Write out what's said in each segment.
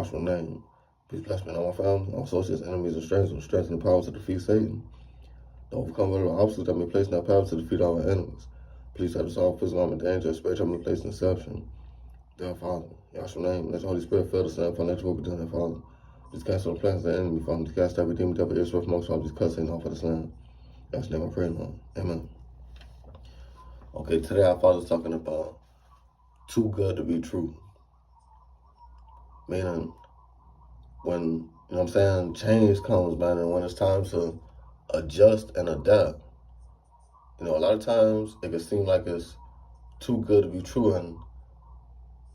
Yahshua name. Peace, bless me, and all my family, all associates, enemies, and strangers, strength and power to defeat Satan. To overcome whatever obstacles that may place in our path to defeat our enemies. Please have us all physical armor, danger, spiritual armor, place in deception. Dear Father, Yahshua name, let the Holy Spirit fill us and financial will be done, Father. Please cancel the plans of the enemy, Father. Please cast every demon, devil, Israel, amongst all these cussing off of this land. Yahshua's name I pray, Lord. Amen. Okay, today our Father's talking about too good to be true. Meaning, when, you know what I'm saying, change comes, man, and when it's time to adjust and adapt. You know, a lot of times it can seem like it's too good to be true, and, you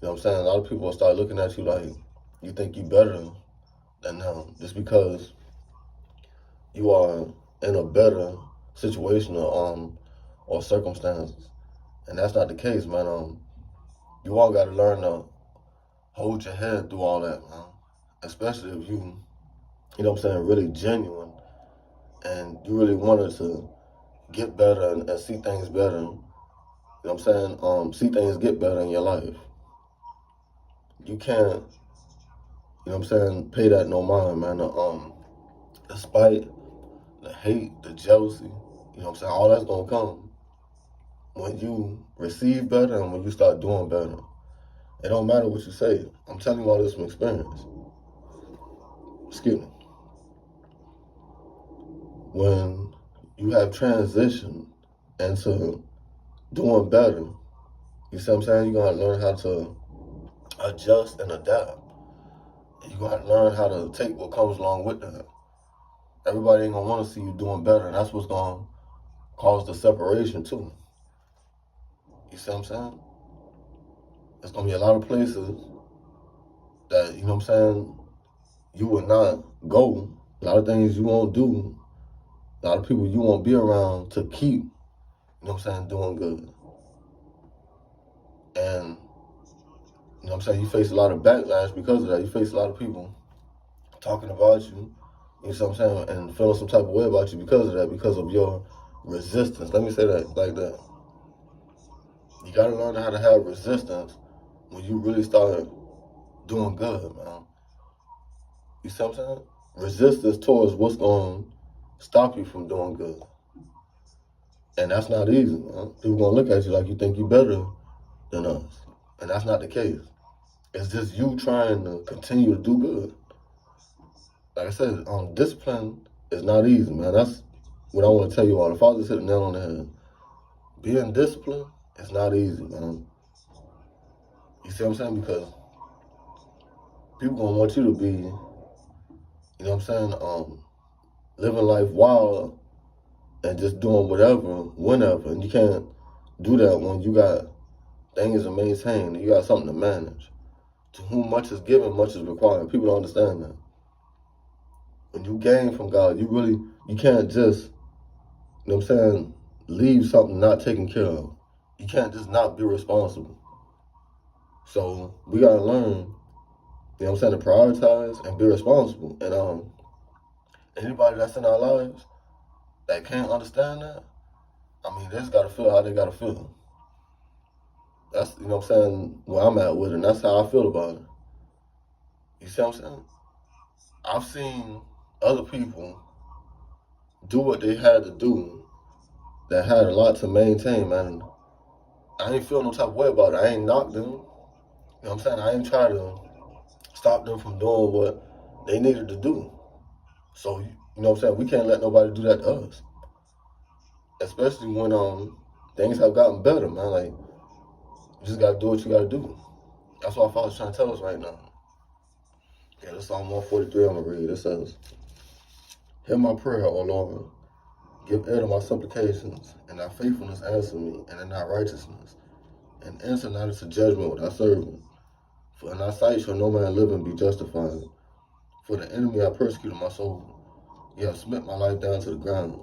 know what I'm saying, a lot of people will start looking at you like you think you better than them just because you are in a better situation or circumstances. And that's not the case, man. You all got to learn to hold your head through all that, man. Especially if you know what I'm saying, really genuine and you really wanted to get better and see things better. You know what I'm saying? See things get better in your life. You can't, you know what I'm saying, pay that no mind, man. The spite, the hate, the jealousy, you know what I'm saying, all that's going to come when you receive better and when you start doing better. It don't matter what you say. I'm telling you all this from experience. Excuse me. When you have transitioned into doing better, you see what I'm saying? You're going to learn how to adjust and adapt. You're going to learn how to take what comes along with that. Everybody ain't going to want to see you doing better, and that's what's going to cause the separation too. You see what I'm saying? There's going to be a lot of places that, you know what I'm saying, you will not go. A lot of things you won't do. A lot of people you won't be around to keep, you know what I'm saying, doing good. And, you know what I'm saying, you face a lot of backlash because of that. You face a lot of people talking about you, you know what I'm saying, and feeling some type of way about you because of that, because of your resistance. Let me say that like that. You got to learn how to have resistance when you really start doing good, man. You see what I'm saying? Resistance towards what's going to stop you from doing good. And that's not easy, man. People going to look at you like you think you're better than us. And that's not the case. It's just you trying to continue to do good. Like I said, discipline is not easy, man. That's what I want to tell you all. The Father's hit the nail on the head. Being disciplined is not easy, man. You see what I'm saying? Because people going to want you to be, you know what I'm saying, living life wild and just doing whatever, whenever. And you can't do that when you got things to maintain. You got something to manage. To whom much is given, much is required. People don't understand that. When you gain from God, you can't just, you know what I'm saying, leave something not taken care of. You can't just not be responsible. So we got to learn, you know what I'm saying, to prioritize and be responsible. And anybody that's in our lives that can't understand that, I mean, they just got to feel how they got to feel. That's, you know what I'm saying, where I'm at with it, and that's how I feel about it. You see what I'm saying? I've seen other people do what they had to do that had a lot to maintain, man. I ain't feel no type of way about it. I ain't knocked them. You know what I'm saying? I ain't try to stop them from doing what they needed to do. So, you know what I'm saying? We can't let nobody do that to us. Especially when things have gotten better, man. Like, you just got to do what you got to do. That's what our Father's trying to tell us right now. Yeah, this Psalm 143 I'm going to read. It says, "Hear my prayer, O Lord. Give ear to my supplications, and thy faithfulness answer me, and in thy righteousness. And answer not into judgment with thy servant. For in thy sight shall no man live and be justified. For the enemy hath persecuted my soul. He hath smit my life down to the ground.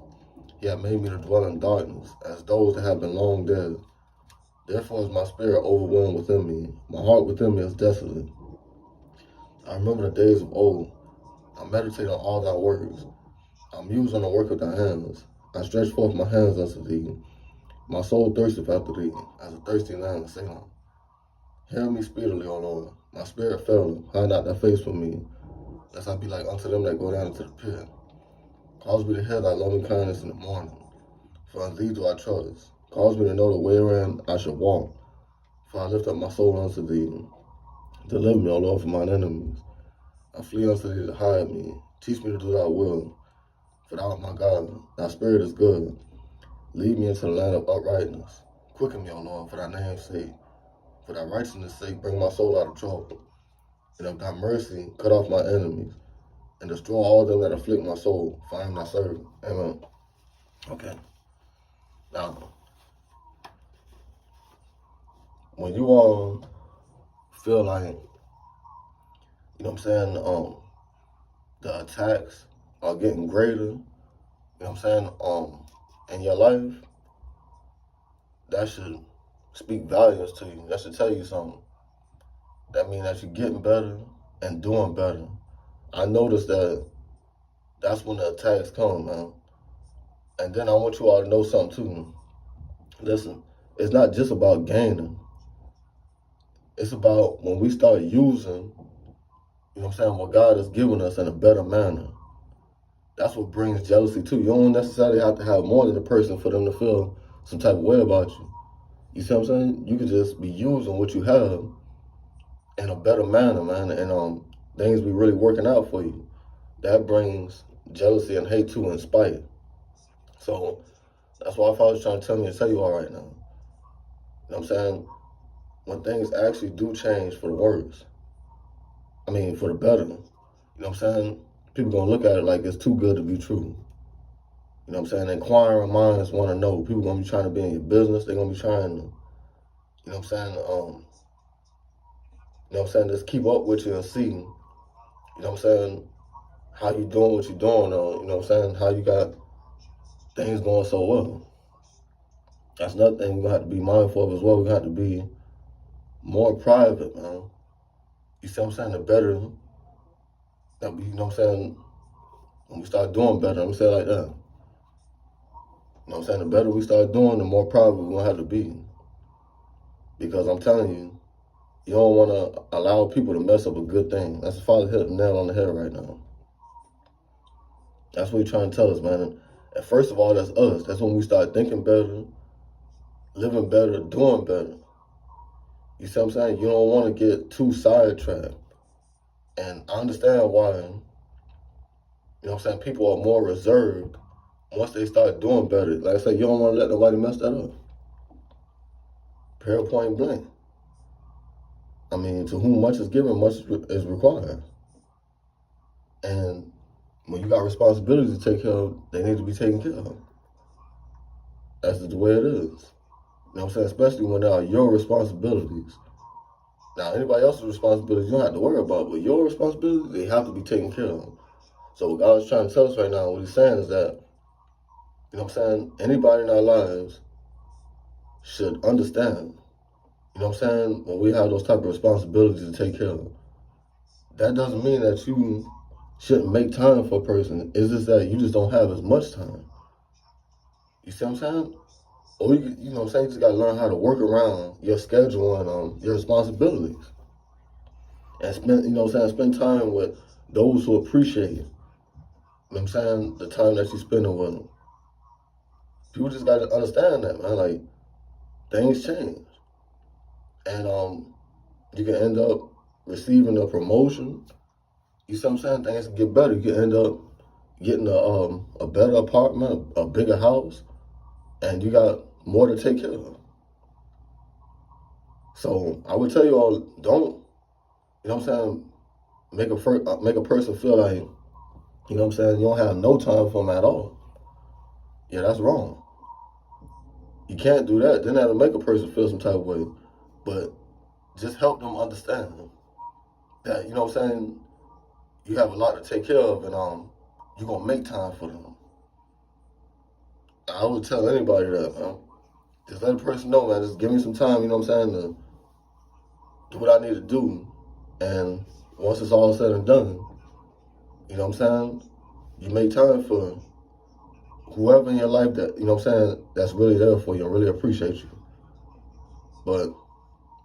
He hath made me to dwell in darkness, as those that have been long dead. Therefore is my spirit overwhelmed within me. My heart within me is desolate. I remember the days of old. I meditate on all thy works. I muse on the work of thy hands. I stretch forth my hands unto thee. My soul thirsteth after thee, as a thirsty land in Salem. Hear me speedily, O Lord. My spirit fell, hide not thy face from me, lest I be like unto them that go down into the pit. Cause me to hear thy loving kindness in the morning, for on thee do I trust. Cause me to know the way wherein I should walk, for I lift up my soul unto thee. Deliver me, O Lord, from mine enemies. I flee unto thee to hide me. Teach me to do thy will, for thou art my God. Thy spirit is good. Lead me into the land of uprightness. Quicken me, O Lord, for thy name's sake. For thy righteousness' sake, bring my soul out of trouble. And of thy mercy, cut off my enemies, and destroy all them that afflict my soul, for I am thy servant. Amen. Okay. Now, when you feel like, you know what I'm saying, the attacks are getting greater, you know what I'm saying, in your life, that should speak volumes to you. That should tell you something. That means that you're getting better and doing better. I noticed that that's when the attacks come, man. And then I want you all to know something too. Listen, it's not just about gaining. It's about when we start using, you know what I'm saying, what God has given us in a better manner. That's what brings jealousy too. You don't necessarily have to have more than a person for them to feel some type of way about you. You see what I'm saying? You could just be using what you have in a better manner, man, and things be really working out for you. That brings jealousy and hate too, and spite. So that's why Father's trying to tell you all right now. You know what I'm saying? When things actually do change for the worse, for the better, you know what I'm saying? People gonna look at it like it's too good to be true. You know what I'm saying? Inquiring minds want to know. People gonna be trying to be in your business. They're gonna be trying to, you know what I'm saying? You know what I'm saying? Just keep up with you and see, you know what I'm saying, how you doing what you're doing, or, you know what I'm saying, how you got things going so well. That's another thing we're gonna have to be mindful of as well. We're gonna have to be more private, man. You see what I'm saying? The better that we, you know what I'm saying, when we start doing better, I'm gonna say it like that. You know what I'm saying? The better we start doing, the more private we're gonna have to be. Because I'm telling you, you don't want to allow people to mess up a good thing. That's the Father hit the nail on the head right now. That's what he's trying to tell us, man. And first of all, that's us. That's when we start thinking better, living better, doing better. You see what I'm saying? You don't want to get too sidetracked. And I understand why, you know what I'm saying, people are more reserved once they start doing better. Like I said, you don't want to let nobody mess that up. Period, point blank. To whom much is given, much is required. And when you got responsibilities to take care of, they need to be taken care of. That's the way it is. You know what I'm saying? Especially when they are your responsibilities. Now, anybody else's responsibilities you don't have to worry about, but your responsibilities, they have to be taken care of. So what God is trying to tell us right now, what he's saying is that, you know what I'm saying, anybody in our lives should understand, you know what I'm saying, when we have those type of responsibilities to take care of. That doesn't mean that you shouldn't make time for a person. It's just that you just don't have as much time. You see what I'm saying? Or you know what I'm saying, you just got to learn how to work around your schedule and your responsibilities. And spend, you know what I'm saying, spend time with those who appreciate you. You know what I'm saying? The time that you're spending with them. People just got to understand that, man. Like, things change. And you can end up receiving a promotion. You see what I'm saying? Things get better. You can end up getting a better apartment, a bigger house, and you got more to take care of. So I would tell you all, don't, you know what I'm saying, make a person feel like, you know what I'm saying, you don't have no time for them at all. Yeah, that's wrong. You can't do that. Then that'll make a person feel some type of way. But just help them understand that, you know what I'm saying, you have a lot to take care of, and you're going to make time for them. I would tell anybody that, man. Just let a person know, man. Just give me some time, you know what I'm saying, to do what I need to do. And once it's all said and done, you know what I'm saying, you make time for whoever in your life that, you know what I'm saying, that's really there for you and really appreciate you. But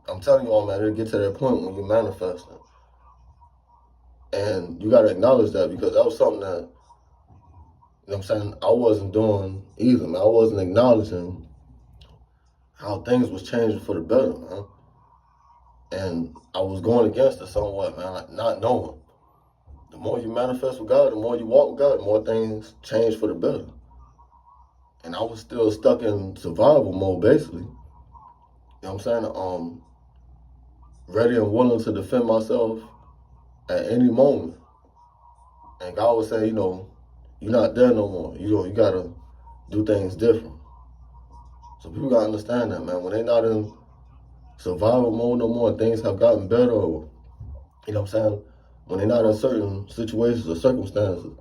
I'm telling you all, man, it'll get to that point when you're manifesting. And you got to acknowledge that, because that was something that, you know what I'm saying, I wasn't doing either, man. I wasn't acknowledging how things was changing for the better, man. And I was going against it somewhat, man, like not knowing. The more you manifest with God, the more you walk with God, the more things change for the better. And I was still stuck in survival mode, basically. You know what I'm saying? Ready and willing to defend myself at any moment. And God was saying, you're not there no more. You gotta do things different. So people gotta understand that, man. When they not in survival mode no more, and things have gotten better, or, you know what I'm saying? When they're not in certain situations or circumstances,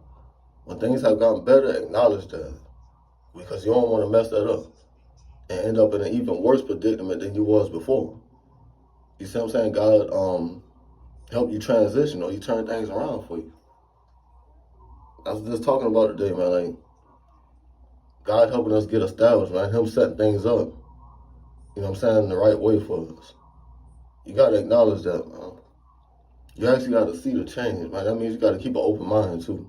when things have gotten better, acknowledge that. Because you don't want to mess that up and end up in an even worse predicament than you was before. You see what I'm saying? God help you transition, or He turn things around for you. I was just talking about it today, man. Like, God helping us get established, man. Him setting things up, you know what I'm saying, the right way for us. You got to acknowledge that, man. You actually got to see the change, man. That means you got to keep an open mind, too.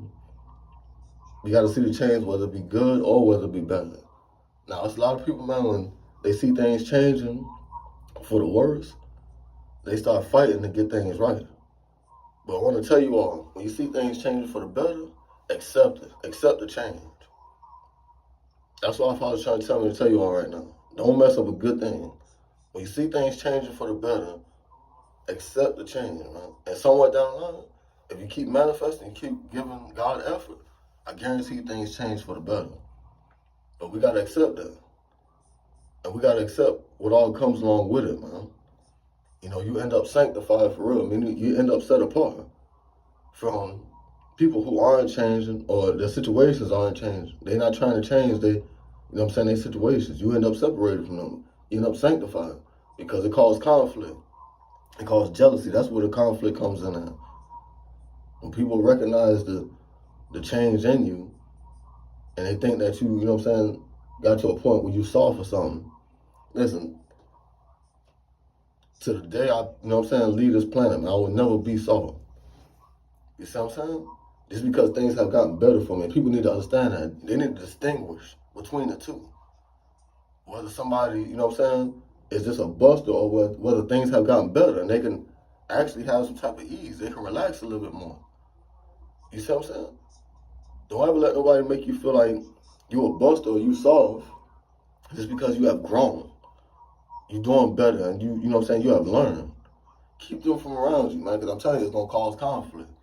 You got to see the change, whether it be good or whether it be bad. Now, it's a lot of people, man, when they see things changing for the worse, they start fighting to get things right. But I want to tell you all, when you see things changing for the better, accept it. Accept the change. That's what Father's trying to tell me to tell you all right now. Don't mess up a good thing. When you see things changing for the better, accept the change, man. And somewhere down the line, if you keep manifesting, you keep giving God effort, I guarantee things change for the better. But we got to accept that. And we got to accept what all comes along with it, man. You end up sanctified for real. I mean, you end up set apart from people who aren't changing, or their situations aren't changing. They're not trying to change their situations. You end up separated from them. You end up sanctified, because it causes conflict. It causes jealousy. That's where the conflict comes in at. When people recognize the change in you, and they think that you got to a point where you soft for something. Listen, to the day I, leave this planet, man, I will never be soft. You see what I'm saying? Just because things have gotten better for me, people need to understand that. They need to distinguish between the two. Whether somebody, is just a buster, or whether things have gotten better and they can actually have some type of ease. They can relax a little bit more. You see what I'm saying? Don't ever let nobody make you feel like you a buster or you soft just because you have grown. You're doing better, and you have learned. Keep them from around you, man, because I'm telling you, it's going to cause conflict.